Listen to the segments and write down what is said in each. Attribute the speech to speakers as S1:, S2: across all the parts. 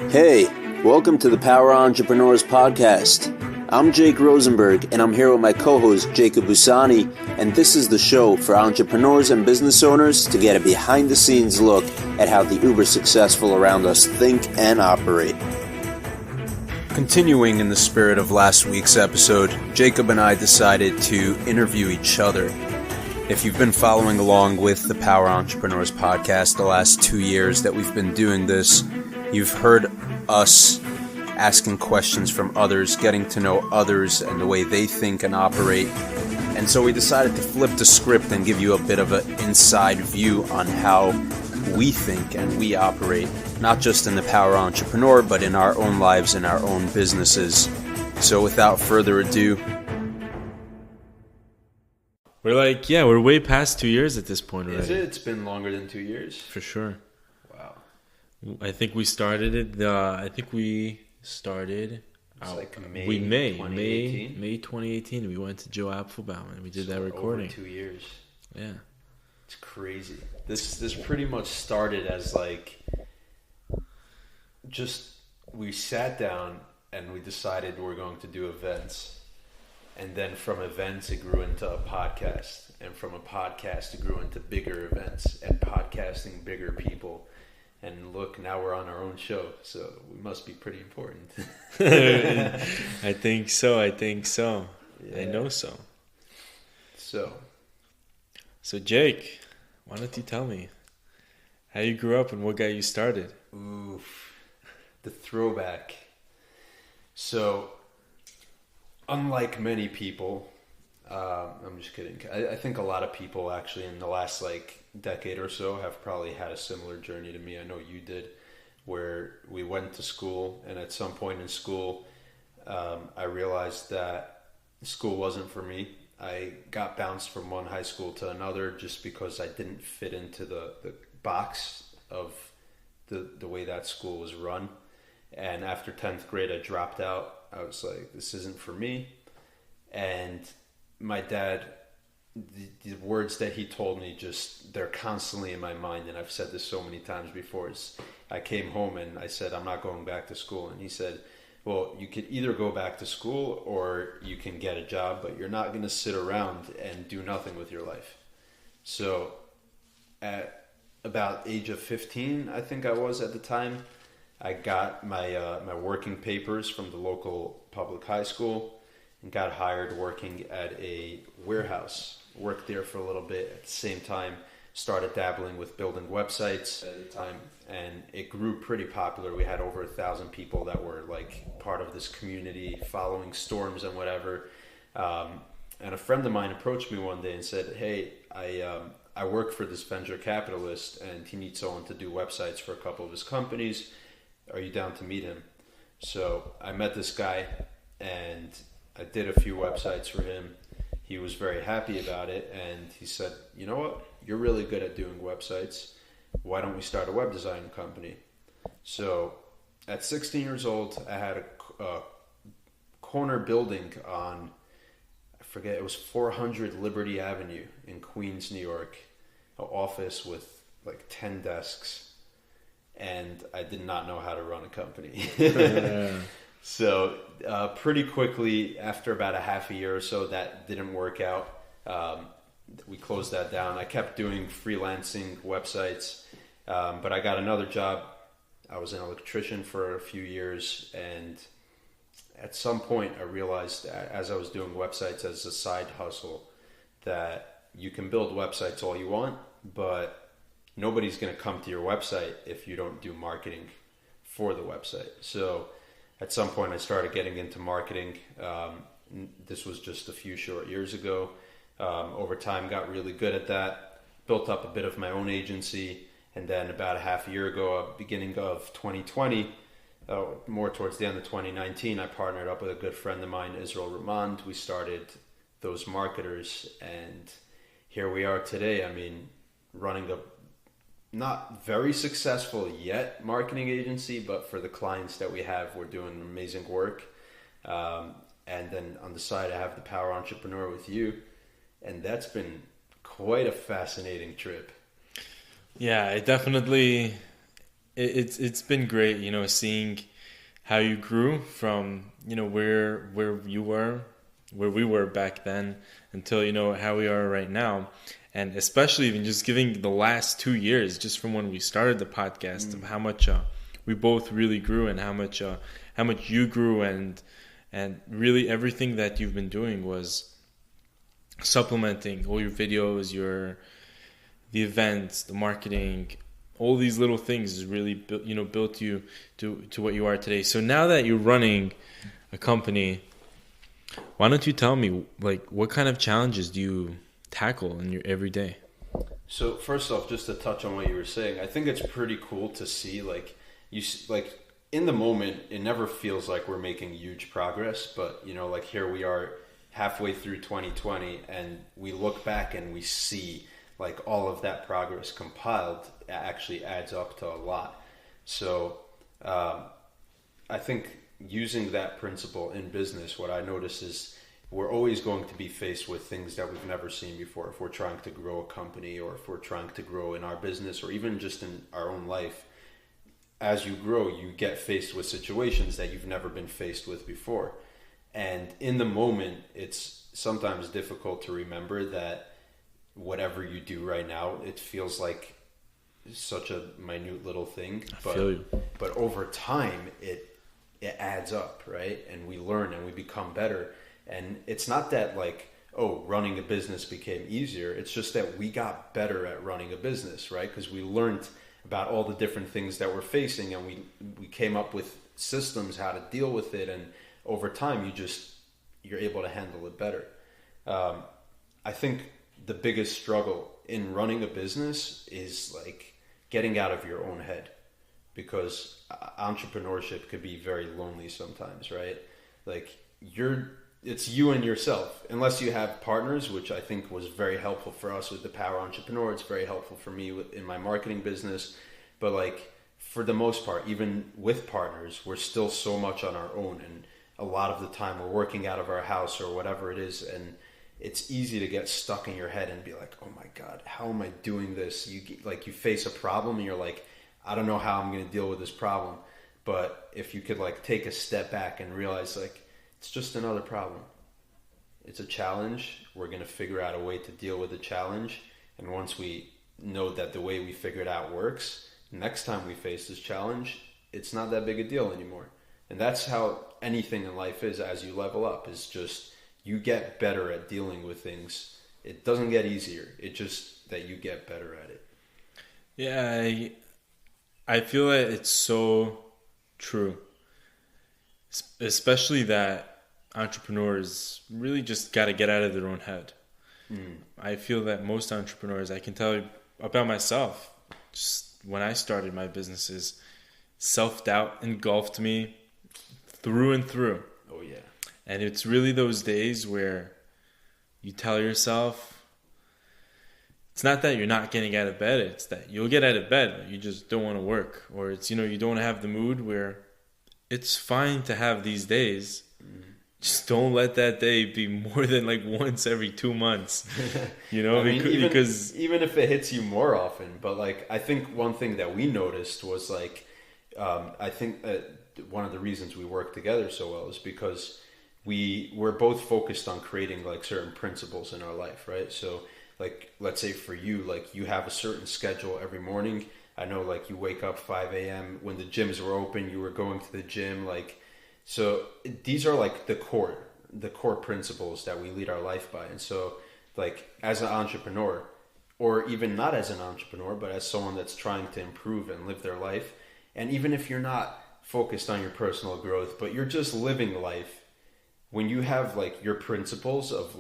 S1: Hey, welcome to the Power Entrepreneurs Podcast. I'm Jake Rosenberg, and I'm here with my co-host, Jacob Busani, and this is the show for entrepreneurs and business owners to get a behind-the-scenes look at how the uber-successful around us think and operate. Continuing in the spirit of last week's episode, Jacob and I decided to interview each other. If you've been following along with the Power Entrepreneurs Podcast the last 2 years that we've been doing this, you've heard us asking questions from others, getting to know others and the way they think and operate. And so we decided to flip the script and give you a bit of an inside view on how we think and we operate, not just in the Power Entrepreneur, but in our own lives and our own businesses. So without further ado,
S2: we're way past 2 years at this point already.
S1: Is it? It's been longer than 2 years?
S2: For sure.
S1: Wow.
S2: I think we started it, It's
S1: like May 2018.
S2: May 2018. We went to Joe Apfelbaum and we did that recording.
S1: Over 2 years.
S2: Yeah.
S1: It's crazy. This pretty much started as we sat down and we decided we're going to do events. And then from events, it grew into a podcast. And from a podcast, it grew into bigger events and podcasting bigger people. And look, now we're on our own show. So we must be pretty important.
S2: I think so. Yeah. I know so. So Jake, why don't you tell me how you grew up and what got you started?
S1: Oof. The throwback. So, unlike many people, I'm just kidding. I think a lot of people actually in the last decade or so have probably had a similar journey to me. I know you did, where we went to school, and at some point in school, I realized that school wasn't for me. I got bounced from one high school to another just because I didn't fit into the box of the way that school was run. And after 10th grade, I dropped out. I was like, this isn't for me. And my dad, the words that he told me, they're constantly in my mind. And I've said this so many times before. I came home and I said, I'm not going back to school. And he said, well, you could either go back to school or you can get a job, but you're not going to sit around and do nothing with your life. So at about age of 15, I think I was at the time, I got my working papers from the local public high school and got hired working at a warehouse. Worked there for a little bit. At the same time, started dabbling with building websites at the time, and it grew pretty popular. We had over 1,000 people that were part of this community, following storms and whatever. And a friend of mine approached me one day and said, "Hey, I work for this venture capitalist, and he needs someone to do websites for a couple of his companies. Are you down to meet him?" So I met this guy and I did a few websites for him. He was very happy about it, and he said, "You know what? You're really good at doing websites. Why don't we start a web design company?" So at 16 years old, I had a corner building on, I forget, it was 400 Liberty Avenue in Queens, New York, an office with 10 desks. And I did not know how to run a company. So pretty quickly, after about a half a year or so, that didn't work out. We closed that down. I kept doing freelancing websites, but I got another job. I was an electrician for a few years, and at some point I realized, as I was doing websites as a side hustle, that you can build websites all you want, but nobody's going to come to your website if you don't do marketing for the website. So at some point I started getting into marketing. This was just a few short years ago. Over time, got really good at that, built up a bit of my own agency. And then about a half a year ago, beginning of 2020, more towards the end of 2019, I partnered up with a good friend of mine, Israel Ramond. We started Those Marketers, and here we are today. I mean, running a not very successful yet marketing agency, but for the clients that we have, we're doing amazing work. And then on the side, I have the Power Entrepreneur with you, and that's been quite a fascinating trip.
S2: Yeah, it definitely it's been great, seeing how you grew from, where you were, where we were back then until, how we are right now. And especially even just giving the last 2 years, just from when we started the podcast, of how much we both really grew, and how much you grew, and really everything that you've been doing was supplementing all your videos, the events, the marketing, all these little things has really built you to what you are today. So now that you're running a company, why don't you tell me, like, what kind of challenges do you tackle in your everyday?
S1: So first off, just to touch on what you were saying, I think it's pretty cool to see, like, in the moment, it never feels like we're making huge progress, but like, here we are halfway through 2020, and we look back and we see, like, all of that progress compiled actually adds up to a lot. So I think using that principle in business, what I notice is we're always going to be faced with things that we've never seen before. If we're trying to grow a company, or if we're trying to grow in our business, or even just in our own life, as you grow, you get faced with situations that you've never been faced with before. And in the moment, it's sometimes difficult to remember that whatever you do right now, it feels like such a minute little thing.
S2: I feel you.
S1: But over time, it adds up, right? And we learn and we become better. And it's not that, like, oh, running a business became easier. It's just that we got better at running a business, right? Because we learned about all the different things that we're facing, and we came up with systems how to deal with it. And over time, you're able to handle it better. I think the biggest struggle in running a business is, like, getting out of your own head, because entrepreneurship could be very lonely sometimes, right? Like, it's you and yourself, unless you have partners, which I think was very helpful for us with the Power Entrepreneur. It's very helpful for me in my marketing business. But, like, for the most part, even with partners, we're still so much on our own, and a lot of the time we're working out of our house or whatever it is, and it's easy to get stuck in your head and be like, oh my God, how am I doing this? You face a problem and you're like, I don't know how I'm going to deal with this problem. But if you could, like, take a step back and realize, like, it's just another problem. It's a challenge. We're going to figure out a way to deal with the challenge. And once we know that the way we figured out works, next time we face this challenge, it's not that big a deal anymore. And that's how anything in life is as you level up, is just you get better at dealing with things. It doesn't get easier. It's just that you get better at it.
S2: Yeah, I feel that it's so true. Especially that entrepreneurs really just got to get out of their own head. I feel that most entrepreneurs, I can tell you about myself, just when I started my businesses, self-doubt engulfed me through and through.
S1: Oh, yeah.
S2: And it's really those days where you tell yourself, it's not that you're not getting out of bed, it's that you'll get out of bed, but you just don't want to work. Or it's, you don't have the mood, where it's fine to have these days. Just don't let that day be more than, like, once every 2 months.
S1: I mean,
S2: because
S1: even if it hits you more often. But, like, I think one thing that we noticed was, like, I think one of the reasons we work together so well is because we're both focused on creating, like, certain principles in our life, right? So, like, let's say for you, like, you have a certain schedule every morning. I know, like, you wake up 5 a.m. When the gyms were open, you were going to the gym. Like, so these are, like, the core principles that we lead our life by. And so, like, as an entrepreneur, or even not as an entrepreneur, but as someone that's trying to improve and live their life, and even if you're not focused on your personal growth, but you're just living life, when you have, like, your principles of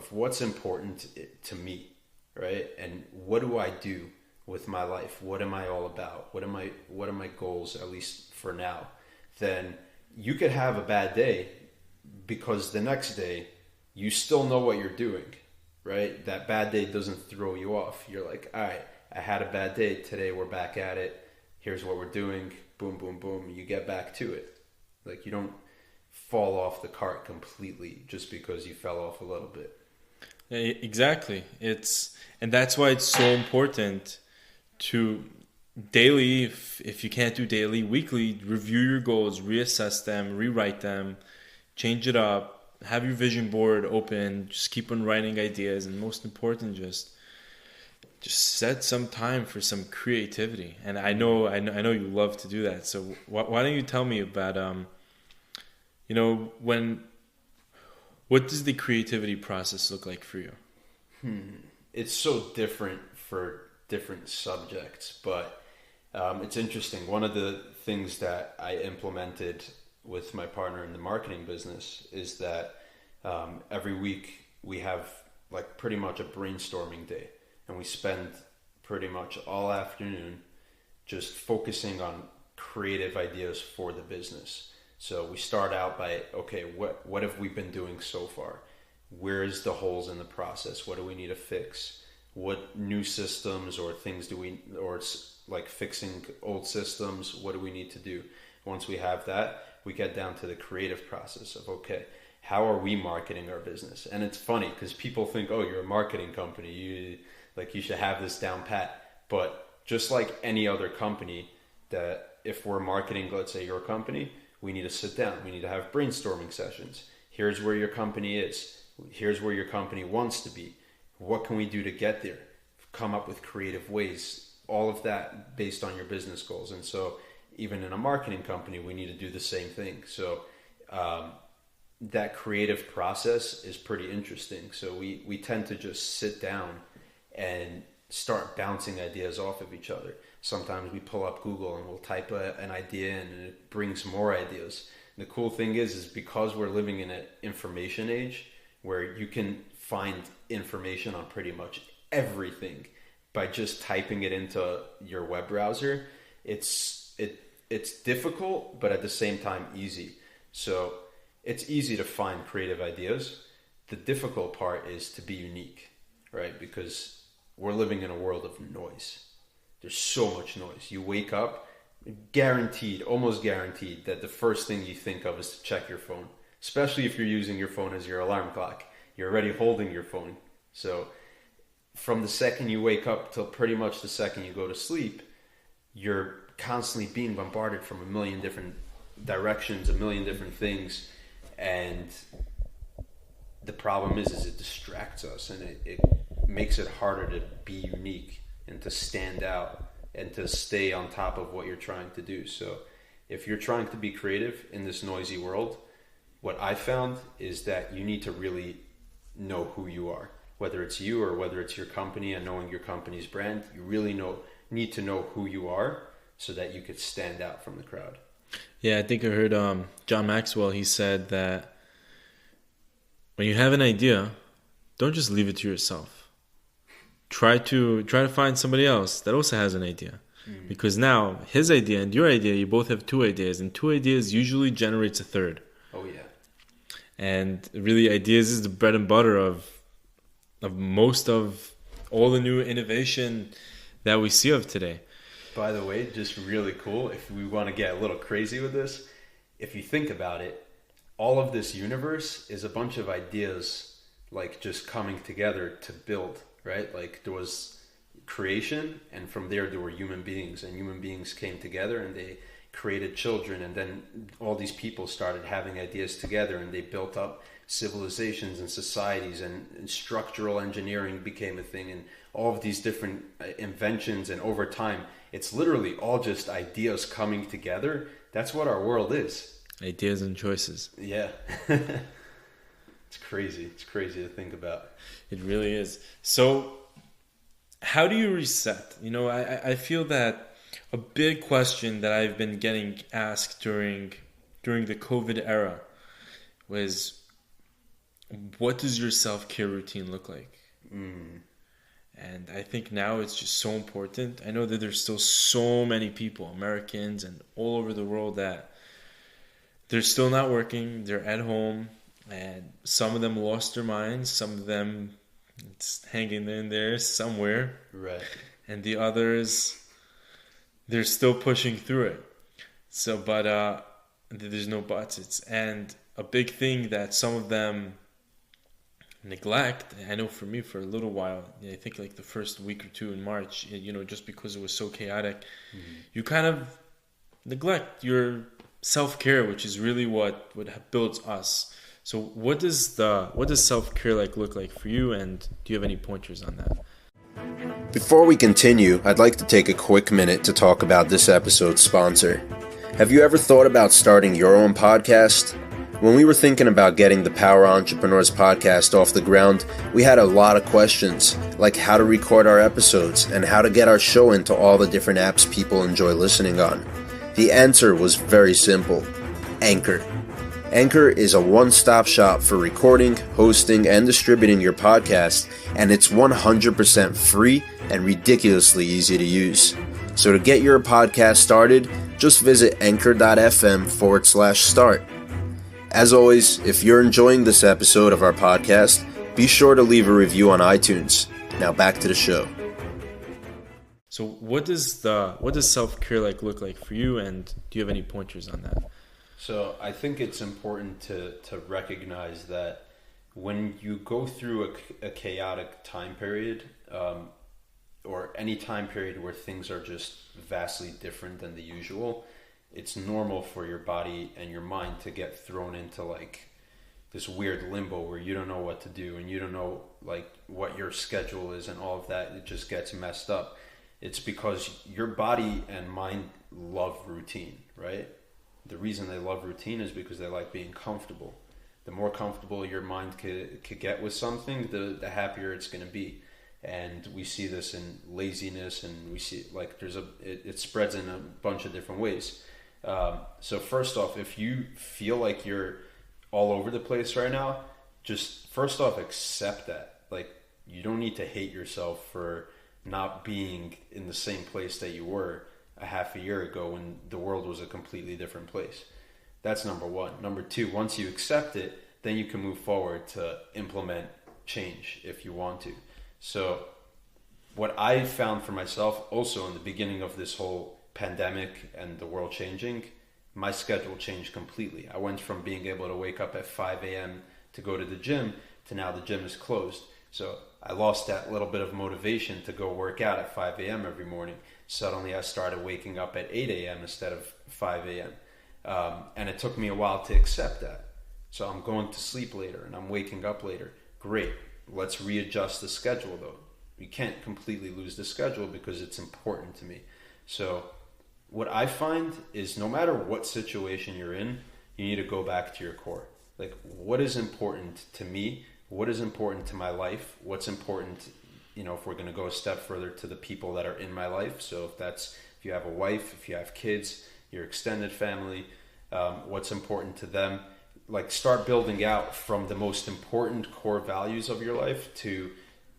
S1: what's important to me, right? And what do I do with my life? What am I all about? What are my goals, at least for now? Then you could have a bad day, because the next day you still know what you're doing, right? That bad day doesn't throw you off. You're like, all right, I had a bad day. Today we're back at it. Here's what we're doing. Boom, boom, boom. You get back to it. Like, you don't fall off the cart completely just because you fell off a little bit.
S2: Exactly. And that's why it's so important to daily, if you can't do daily, weekly, review your goals, reassess them, rewrite them, change it up, have your vision board open, just keep on writing ideas, and most important, just set some time for some creativity. And I know you love to do that. So why don't you tell me about when what does the creativity process look like for you?
S1: It's so different for different subjects, but it's interesting. One of the things that I implemented with my partner in the marketing business is that every week we have like pretty much a brainstorming day, and we spend pretty much all afternoon just focusing on creative ideas for the business. So we start out by, okay, what have we been doing so far? Where's the holes in the process? What do we need to fix? What new systems or things do we, or it's like fixing old systems, what do we need to do? Once we have that, we get down to the creative process of, okay, how are we marketing our business? And it's funny because people think, oh, you're a marketing company, you should have this down pat. But just like any other company, that if we're marketing, let's say your company, we need to sit down, we need to have brainstorming sessions. Here's where your company is. Here's where your company wants to be. What can we do to get there? Come up with creative ways. All of that based on your business goals. And so even in a marketing company, we need to do the same thing. So that creative process is pretty interesting. So we tend to just sit down and start bouncing ideas off of each other. Sometimes we pull up Google and we'll type an idea in and it brings more ideas. And the cool thing is because we're living in an information age where you can find information on pretty much everything by just typing it into your web browser. It's difficult, but at the same time easy. So it's easy to find creative ideas. The difficult part is to be unique, right? Because we're living in a world of noise. There's so much noise. You wake up, almost guaranteed that the first thing you think of is to check your phone, especially if you're using your phone as your alarm clock. You're already holding your phone. So from the second you wake up till pretty much the second you go to sleep, you're constantly being bombarded from a million different directions, a million different things. And the problem is it distracts us, and it makes it harder to be unique and to stand out and to stay on top of what you're trying to do. So if you're trying to be creative in this noisy world, what I found is that you need to really know who you are, whether it's you or whether it's your company, and knowing your company's brand. You really need to know who you are so that you could stand out from the crowd.
S2: Yeah, I think I heard John Maxwell. He said that when you have an idea, don't just leave it to yourself. Try to find somebody else that also has an idea. Because now his idea and your idea, you both have two ideas, and two ideas usually generates a third.
S1: Oh yeah.
S2: And really, ideas is the bread and butter of most of all the new innovation that we see of today.
S1: By the way, just really cool, if we want to get a little crazy with this, if you think about it, all of this universe is a bunch of ideas like just coming together to build, right? Like there was creation, and from there were human beings, and human beings came together and they created children, and then all these people started having ideas together and they built up civilizations and societies, and structural engineering became a thing, and all of these different inventions, and over time it's literally all just ideas coming together. That's what our world is.
S2: Ideas and choices.
S1: Yeah. It's crazy. It's crazy to think about.
S2: It really is. So how do you reset? I feel that a big question that I've been getting asked during the COVID era was, what does your self-care routine look like? And I think now it's just so important. I know that there's still so many people, Americans and all over the world, that they're still not working. They're at home, and some of them lost their minds. Some of them, it's hanging in there somewhere.
S1: Right.
S2: And the others, they're still pushing through it. So, but there's no buts. And a big thing that some of them neglect. I know for me, for a little while, I think like the first week or two in March, just because it was so chaotic, you kind of neglect your self-care, which is really what builds us. So what does self-care look like for you, and do you have any pointers on that?
S1: Before we continue, I'd like to take a quick minute to talk about this episode's sponsor. Have you ever thought about starting your own podcast? When we were thinking about getting the Power Entrepreneurs podcast off the ground, we had a lot of questions, like how to record our episodes and how to get our show into all the different apps people enjoy listening on. The answer was very simple: Anchor. Anchor is a one-stop shop for recording, hosting, and distributing your podcast, and it's 100% free and ridiculously easy to use. So to get your podcast started, just visit anchor.fm/start. As always, if you're enjoying this episode of our podcast, be sure to leave a review on iTunes. Now back to the show.
S2: So what does self-care look like for you, and do you have any pointers on that?
S1: So I think it's important to recognize that when you go through a chaotic time period, or any time period where things are just vastly different than the usual, it's normal for your body and your mind to get thrown into like this weird limbo where you don't know what to do and you don't know like what your schedule is and all of that. It just gets messed up. It's because your body and mind love routine, right? The reason they love routine is because they like being comfortable. The more comfortable your mind could get with something, the happier it's going to be. And we see this in laziness, and we see like it spreads in a bunch of different ways. So first off, if you feel like you're all over the place right now, just first off accept that. Like, you don't need to hate yourself for not being in the same place that you were a half a year ago when the world was a completely different place. That's number one. Number two, once you accept it, then you can move forward to implement change if you want to. So what I found for myself also in the beginning of this whole pandemic and the world changing, my schedule changed completely. I went from being able to wake up at 5 a.m. to go to the gym to now the gym is closed. So I lost that little bit of motivation to go work out at 5 a.m. every morning. Suddenly I started waking up at 8 a.m. instead of 5 a.m. And it took me a while to accept that. So I'm going to sleep later and I'm waking up later. Great. Let's readjust the schedule though. You can't completely lose the schedule because it's important to me. So what I find is no matter what situation you're in, you need to go back to your core. Like, what is important to me? What is important to my life? What's important, if we're going to go a step further, to the people that are in my life. So if you have a wife, if you have kids, your extended family, what's important to them. Like, start building out from the most important core values of your life to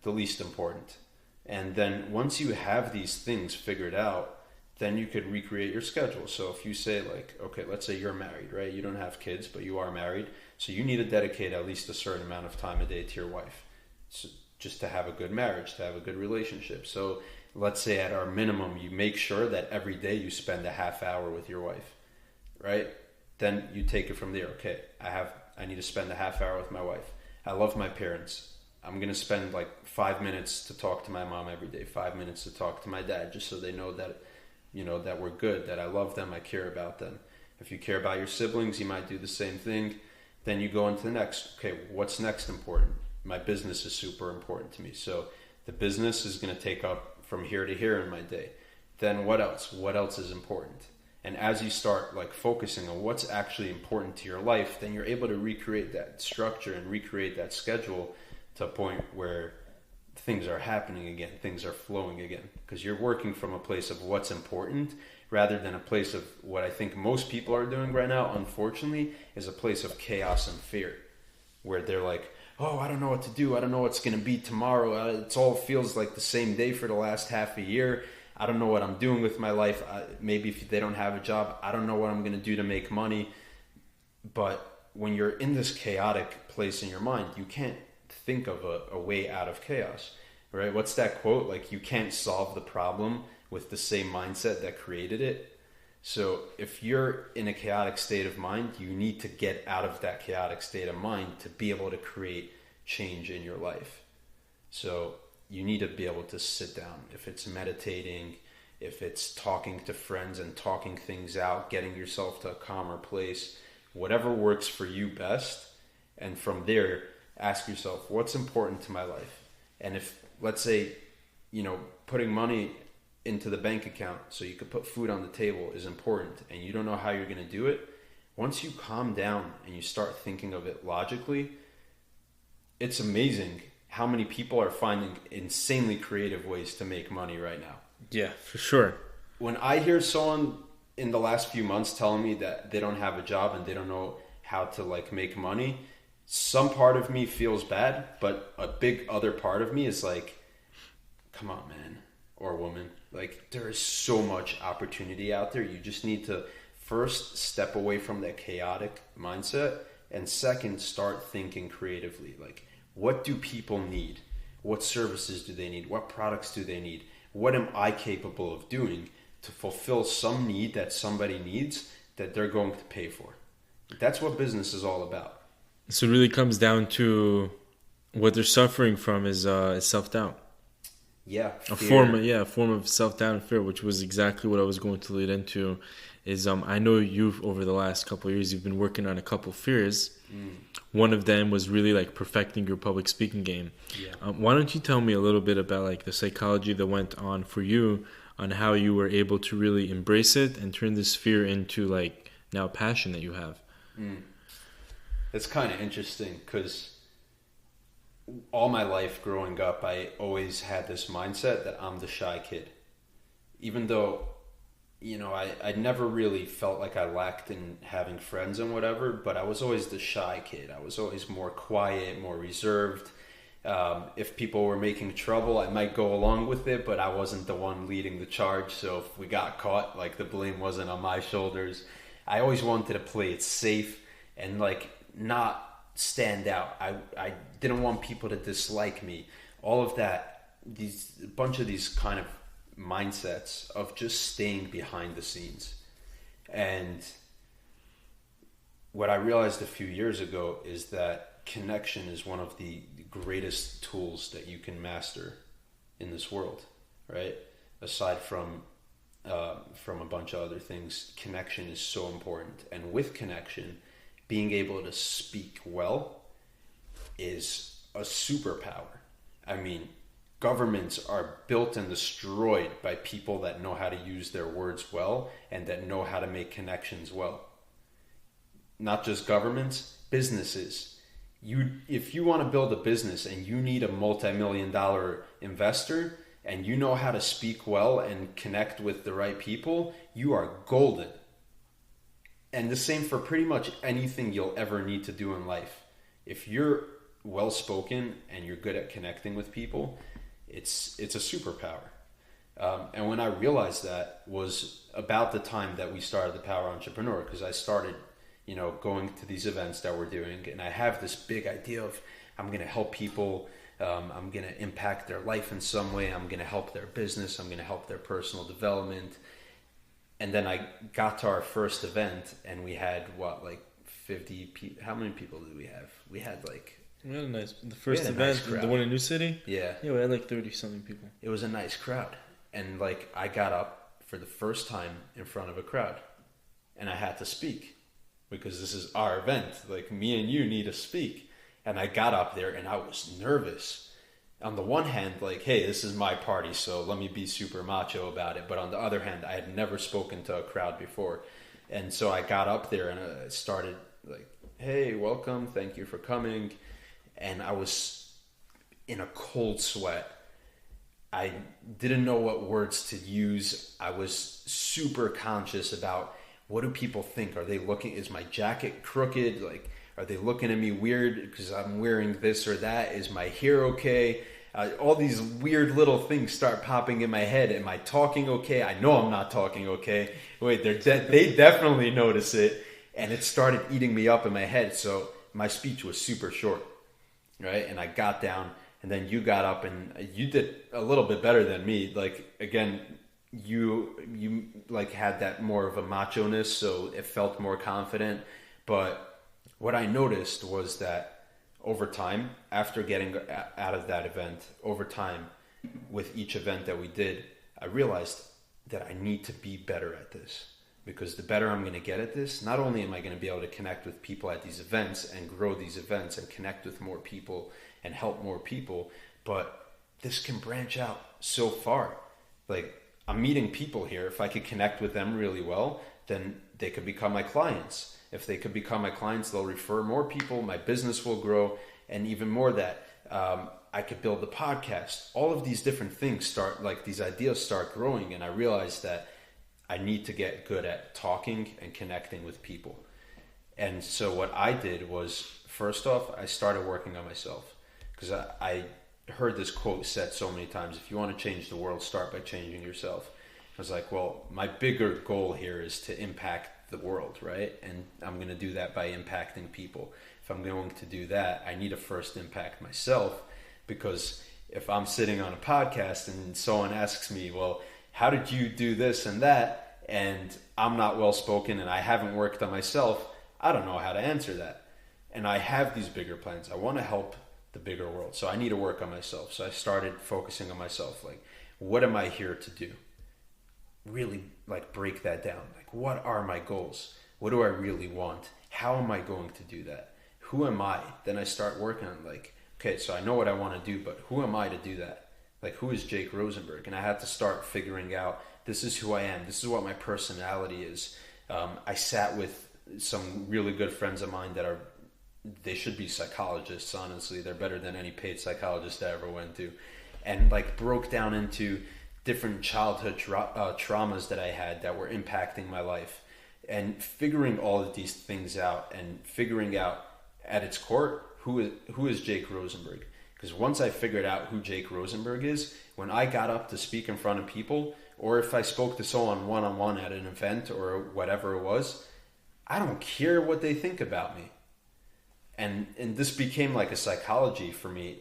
S1: the least important. And then once you have these things figured out, then you could recreate your schedule. So if you say like, okay, let's say you're married, right? You don't have kids, but you are married. So you need to dedicate at least a certain amount of time a day to your wife, just to have a good marriage, to have a good relationship. So let's say at our minimum, you make sure that every day you spend a half hour with your wife, right? Then you take it from there. Okay, I need to spend a half hour with my wife. I love my parents. I'm going to spend like 5 minutes to talk to my mom every day, 5 minutes to talk to my dad, just so they know that, that we're good, that I love them, I care about them. If you care about your siblings, you might do the same thing. Then you go into the next. Okay, what's next important? My business is super important to me. So the business is going to take up from here to here in my day. Then what else? What else is important? And as you start like focusing on what's actually important to your life, then you're able to recreate that structure and recreate that schedule to a point where things are happening again, things are flowing again, because you're working from a place of what's important rather than a place of what I think most people are doing right now, unfortunately, is a place of chaos and fear, where they're like, oh, I don't know what to do. I don't know what's going to be tomorrow. It all feels like the same day for the last half a year. I don't know what I'm doing with my life. Maybe if they don't have a job, I don't know what I'm going to do to make money. But when you're in this chaotic place in your mind, you can't think of a way out of chaos, right? What's that quote? Like, you can't solve the problem with the same mindset that created it. So if you're in a chaotic state of mind, you need to get out of that chaotic state of mind to be able to create change in your life. So you need to be able to sit down. If it's meditating, if it's talking to friends and talking things out, getting yourself to a calmer place, whatever works for you best. And from there, ask yourself, what's important to my life? And if, let's say, putting money into the bank account so you could put food on the table is important and you don't know how you're going to do it, once you calm down and you start thinking of it logically, it's amazing how many people are finding insanely creative ways to make money right now.
S2: Yeah, for sure.
S1: When I hear someone in the last few months telling me that they don't have a job and they don't know how to make money, some part of me feels bad, but a big other part of me is like, come on, man or woman. There is so much opportunity out there. You just need to first step away from that chaotic mindset, and second, start thinking creatively. What do people need? What services do they need? What products do they need? What am I capable of doing to fulfill some need that somebody needs that they're going to pay for? That's what business is all about.
S2: So it really comes down to what they're suffering from is self-doubt.
S1: Yeah.
S2: A form of self-doubt and fear, which was exactly what I was going to lead into. Is I know you've, over the last couple of years, you've been working on a couple fears. One of them was really perfecting your public speaking game.
S1: Yeah.
S2: Why don't you tell me a little bit about the psychology that went on for you on how you were able to really embrace it and turn this fear into now passion that you have?
S1: It's kind of interesting because all my life growing up, I always had this mindset that I'm the shy kid. Even though, I never really felt like I lacked in having friends and whatever, but I was always the shy kid. I was always more quiet, more reserved. If people were making trouble, I might go along with it, but I wasn't the one leading the charge. So if we got caught, the blame wasn't on my shoulders. I always wanted to play it safe and not stand out. I didn't want people to dislike me. All of that, a bunch of these kind of mindsets of just staying behind the scenes. And what I realized a few years ago is that connection is one of the greatest tools that you can master in this world, right? Aside from a bunch of other things, connection is so important. And with connection, being able to speak well is a superpower. I mean, governments are built and destroyed by people that know how to use their words well and that know how to make connections well. Not just governments, businesses. If you want to build a business and you need a multi-million-dollar investor and you know how to speak well and connect with the right people, you are golden. And the same for pretty much anything you'll ever need to do in life. If you're well-spoken and you're good at connecting with people, it's a superpower. And when I realized that was about the time that we started the Power Entrepreneur, because I started, going to these events that we're doing, and I have this big idea of I'm going to help people, I'm going to impact their life in some way, I'm going to help their business, I'm going to help their personal development. And then I got to our first event, and we had 50 people. How many people did we have? We had
S2: the first event, the one in New City?
S1: Yeah.
S2: Yeah, we had 30-something people.
S1: It was a nice crowd. And I got up for the first time in front of a crowd, and I had to speak because this is our event. Me and you need to speak. And I got up there and I was nervous. On the one hand, hey, this is my party, so let me be super macho about it. But on the other hand, I had never spoken to a crowd before. And so I got up there and I started hey, welcome, thank you for coming. And I was in a cold sweat. I didn't know what words to use. I was super conscious about what do people think? Are they looking, is my jacket crooked? Are they looking at me weird because I'm wearing this or that? Is my hair okay? All these weird little things start popping in my head. Am I talking okay? I know I'm not talking okay. Wait, they definitely notice it. And it started eating me up in my head. So my speech was super short, right? And I got down, and then you got up and you did a little bit better than me. Again, you had that more of a macho-ness, so it felt more confident. But what I noticed was that over time, after getting out of that event, over time, with each event that we did, I realized that I need to be better at this. Because the better I'm going to get at this, not only am I going to be able to connect with people at these events and grow these events and connect with more people and help more people, but this can branch out so far. Like, I'm meeting people here. If I could connect with them really well, then they could become my clients. If they could become my clients, they'll refer more people, my business will grow, and even more that I could build the podcast. All of these different things start, like these ideas start growing, and I realized that I need to get good at talking and connecting with people. And so what I did was, first off, I started working on myself, because I heard this quote said so many times: if you want to change the world, start by changing yourself. I was like, well, my bigger goal here is to impact the world, right? And I'm going to do that by impacting people. If I'm going to do that, I need to first impact myself, because if I'm sitting on a podcast and someone asks me, well, how did you do this and that, and I'm not well spoken and I haven't worked on myself, I don't know how to answer that. And I have these bigger plans. I want to help the bigger world, so I need to work on myself. So I started focusing on myself. Like, what am I here to do? Really, like, break that down. Like, what are my goals? What do I really want? How am I going to do that? Who am I? Then I start working on, like, okay, so I know what I want to do, but who am I to do that? Like, who is Jake Rosenberg? And I had to start figuring out, this is who I am. This is what my personality is. I sat with some really good friends of mine that they should be psychologists, honestly. They're better than any paid psychologist I ever went to. And, like, broke down into different childhood traumas that I had that were impacting my life. And figuring all of these things out, and figuring out at its core, who is Jake Rosenberg? Because once I figured out who Jake Rosenberg is, when I got up to speak in front of people, or if I spoke to someone one-on-one at an event or whatever it was, I don't care what they think about me. And this became like a psychology for me,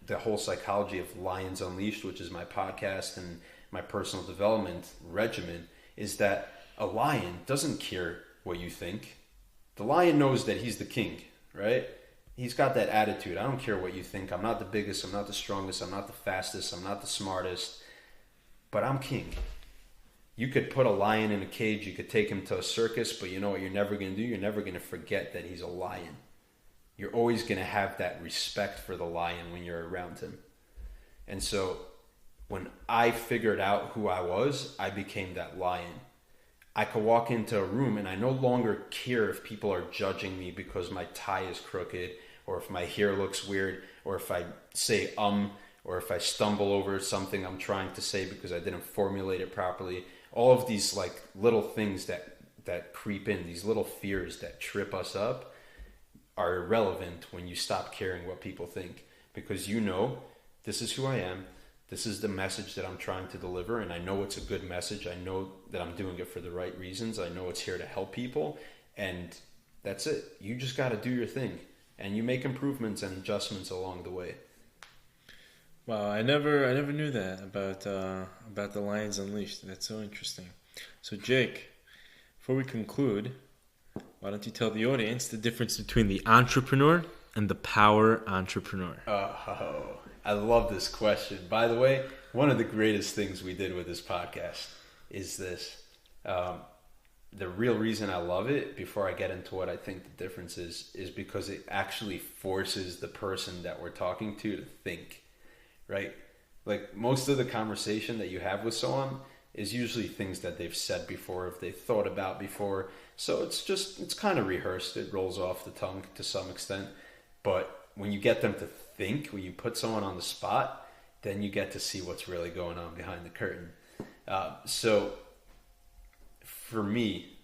S1: the whole psychology of Lions Unleashed, which is my podcast and my personal development regimen, is that a lion doesn't care what you think. The lion knows that he's the king, right? He's got that attitude. I don't care what you think. I'm not the biggest. I'm not the strongest. I'm not the fastest. I'm not the smartest. But I'm king. You could put a lion in a cage. You could take him to a circus. But you know what you're never going to do? You're never going to forget that he's a lion. You're always going to have that respect for the lion when you're around him. And so when I figured out who I was, I became that lion. I could walk into a room and I no longer care if people are judging me because my tie is crooked, or if my hair looks weird, or if I say or if I stumble over something I'm trying to say because I didn't formulate it properly. All of these, like, little things that creep in, these little fears that trip us up, are irrelevant when you stop caring what people think, because you know, this is who I am. This is the message that I'm trying to deliver, and I know it's a good message. I know that I'm doing it for the right reasons. I know it's here to help people, and that's it. You just got to do your thing, and you make improvements and adjustments along the way.
S2: Wow, I never knew that about the Lions Unleashed. That's so interesting. So, Jake, before we conclude, why don't you tell the audience the difference between the entrepreneur and the power entrepreneur?
S1: Oh, I love this question. By the way, one of the greatest things we did with this podcast is this. The real reason I love it, before I get into what I think the difference is because it actually forces the person that we're talking to think, right? Like, most of the conversation that you have with someone is usually things that they've said before, if they've thought about before. So it's kind of rehearsed. It rolls off the tongue to some extent. But when you get them to think, when you put someone on the spot, then you get to see what's really going on behind the curtain. So for me,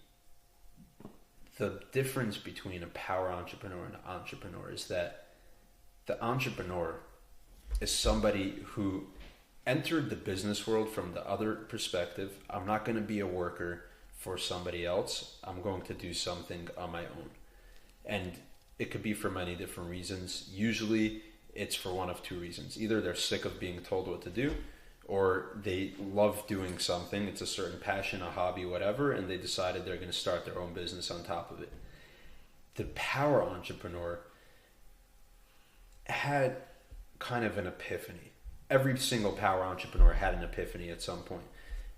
S1: the difference between a power entrepreneur and an entrepreneur is that the entrepreneur is somebody who entered the business world from the other perspective. I'm not going to be a worker for somebody else. I'm going to do something on my own. And it could be for many different reasons. Usually it's for one of two reasons. Either they're sick of being told what to do, or they love doing something. It's a certain passion, a hobby, whatever, and they decided they're going to start their own business on top of it. The power entrepreneur had kind of an epiphany. Every single power entrepreneur had an epiphany at some point.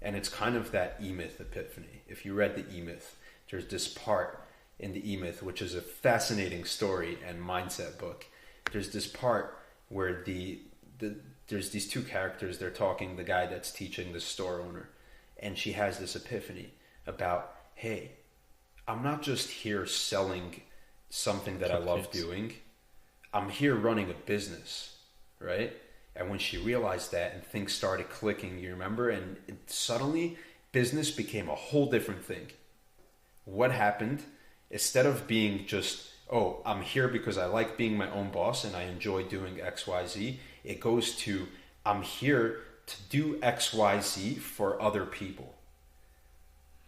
S1: And it's kind of that E-Myth epiphany. If you read the E-Myth, there's this part in the E-Myth, which is a fascinating story and mindset book. There's this part where there's these two characters. They're talking, the guy that's teaching the store owner. And she has this epiphany about, hey, I'm not just here selling something that I love doing. I'm here running a business, right? And when she realized that and things started clicking, you remember? And suddenly business became a whole different thing. What happened? Instead of being just, oh, I'm here because I like being my own boss and I enjoy doing X, Y, Z, it goes to, I'm here to do X, Y, Z for other people.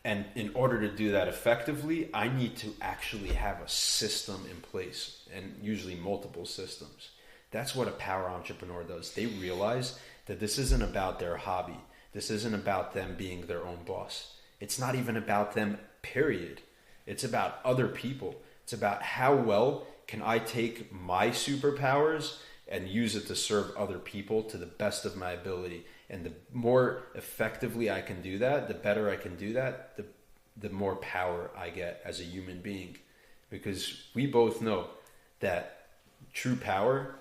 S1: And in order to do that effectively, I need to actually have a system in place, and usually multiple systems. That's what a power entrepreneur does. They realize that this isn't about their hobby. This isn't about them being their own boss. It's not even about them, period. It's about other people. It's about how well can I take my superpowers and use it to serve other people to the best of my ability. And the more effectively I can do that, the better I can do that, the more power I get as a human being. Because we both know that true power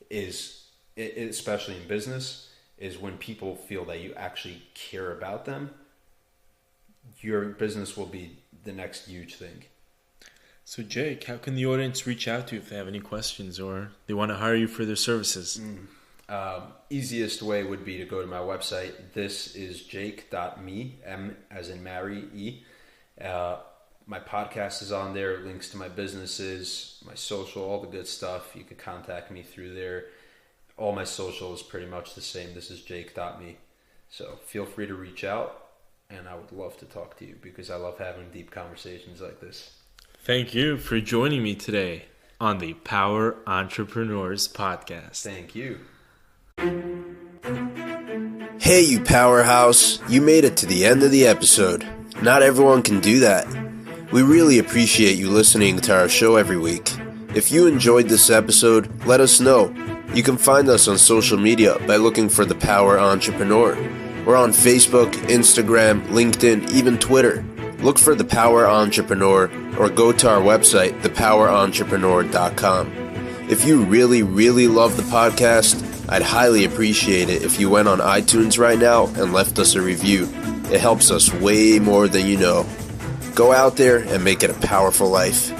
S1: is, especially in business, is when people feel that you actually care about them. Your business will be the next huge thing.
S2: So Jake, how can the audience reach out to you if they have any questions or they want to hire you for their services?
S1: Easiest way would be to go to my website. This is jake.me, M as in Mary, E. My podcast is on there, links to my businesses, my social, all the good stuff. You could contact me through there. All my social is pretty much the same. This is jake.me. So feel free to reach out, and I would love to talk to you because I love having deep conversations like this.
S2: Thank you for joining me today on the Power Entrepreneurs Podcast.
S1: Thank you.
S3: Hey, you powerhouse. You made it to the end of the episode. Not everyone can do that. We really appreciate you listening to our show every week. If you enjoyed this episode, let us know. You can find us on social media by looking for The Power Entrepreneur. We're on Facebook, Instagram, LinkedIn, even Twitter. Look for The Power Entrepreneur or go to our website, thepowerentrepreneur.com. If you really, really love the podcast, I'd highly appreciate it if you went on iTunes right now and left us a review. It helps us way more than you know. Go out there and make it a powerful life.